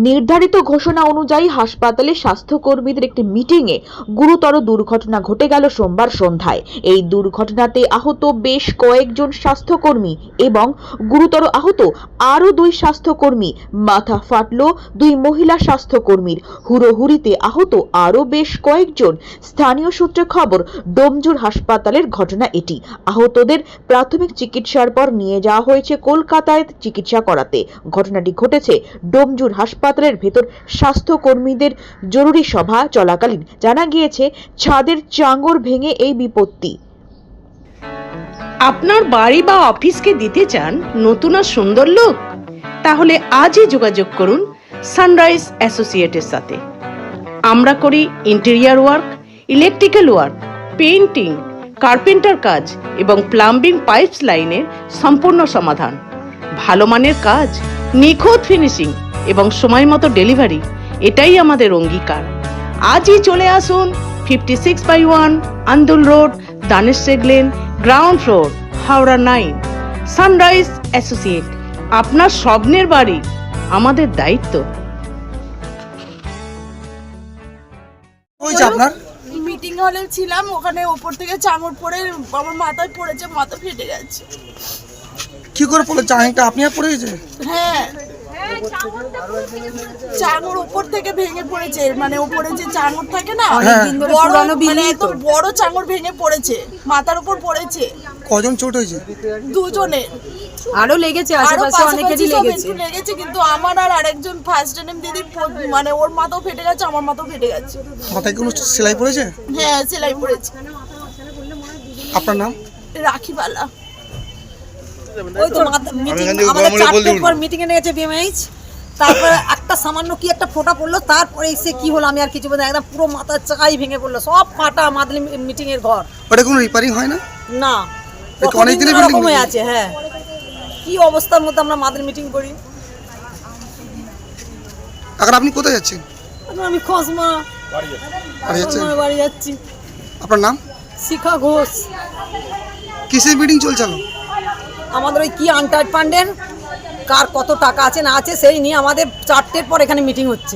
নির্ধারিত ঘোষণা অনুযায়ী হাসপাতালে স্বাস্থ্যকর্মীদের একটি মিটিংয়ে গুরুতর দুর্ঘটনা ঘটে গেল সোমবার সন্ধ্যায়। এই দুর্ঘটনাতে আহত বেশ কয়েকজন স্বাস্থ্যকর্মী এবং গুরুতর আহত আরও 2 স্বাস্থ্যকর্মী। মাথা ফাটল 2 মহিলা স্বাস্থ্যকর্মীর। হুড়োহুড়িতে আহত আরও বেশ কয়েকজন। স্থানীয় সূত্রে খবর, ডোমজুর হাসপাতালের ঘটনা এটি। আহতদের প্রাথমিক চিকিৎসার পর নিয়ে যাওয়া হয়েছে কলকাতায় চিকিৎসা করাতে। ঘটনাটি ঘটেছে ডোমজুর হাসপাতালের ভেতর স্বাস্থ্যকর্মীদের জরুরি সভা চলাকালীন। জানা গিয়েছে, ছাদের চাঙড় ভেঙে এই বিপত্তি। আপনার বাড়ি বা অফিসকে দিতে চান নতুন আর সুন্দর লুক? তাহলে আজই যোগাযোগ করুন সানরাইজ অ্যাসোসিয়েটের সাথে। আমরা করি interior work, electrical work, painting, carpenter কাজ এবং প্লাম্বিং পাইপস লাইনের সম্পূর্ণ সমাধান। ভালো মানের কাজ, নিখুঁত ফিনিশিং এবং সময় মতো ডেলিভারি, এটাই আমাদের অঙ্গীকার। আজই চলে আসুন 56/1 Andul road, Danesh lane, ground floor, Howrah 9। Sunrise associate, আপনার স্বপ্নের বাড়ি আমাদের দায়িত্ব। আপনার মিটিং হলে ছিলাম, ওখানে উপর থেকে চাঙড় পড়ে আমার মাথায় পড়েছে, মাথা ফেটে গেছে। কি করে পড়লো? চাঙড়টা আপনি পড়ে গেছে? হ্যাঁ, চাঙড় উপর থেকে ভেঙে পড়েছে, মানে উপরে যে চাঙড় থাকে না, বড় চাঙড় ভেঙে পড়েছে, মাথার উপর পড়েছে। কজন চোট হয়েছে? 2 জনের। আরো লেগেছে, আশেপাশে অনেকেরই লেগেছে, কিন্তু আমার আর আরেকজন ফার্স্ট এনএম দিদির মানে ওর মাথাও ফেটে গেছে, আমার মাথাও ফেটে গেছে। মাথায় কোনো সেলাই পড়েছে? হ্যাঁ, সেলাই পড়েছে। আপনার নাম? রাখিবালা। ওই তো মিটিং, আমাদের 4টের পর মিটিং এ গেছে বিএমএইচ, তারপরে একটা সামান্য কি একটা ফোঁটা পড়লো, তারপরে এসে কি হলো আমি আর কিছু বলতে, একদম পুরো মাথার চাকাই ভেঙে পড়লো, সব ফাটা মাদলি মিটিং এর ঘর। ওটা কোনো রিপেয়ারিং হয় না? না, অনেক দিনের বিল্ডিং হয়ে আছে। হ্যাঁ, কি অবস্থার মধ্যে আমরা মাদলি মিটিং করি। এখন আপনি কোথায় যাচ্ছেন? আমি খসমা বাড়ি যাচ্ছি। আপনার নাম? শিখা ঘোষ। কিসের মিটিং চলছিল? আমাদের ওই কি আনটাইড ফান্ডের কার কত টাকা আছে না আছে সেই নিয়ে আমাদের 4টের পর এখানে মিটিং হচ্ছে।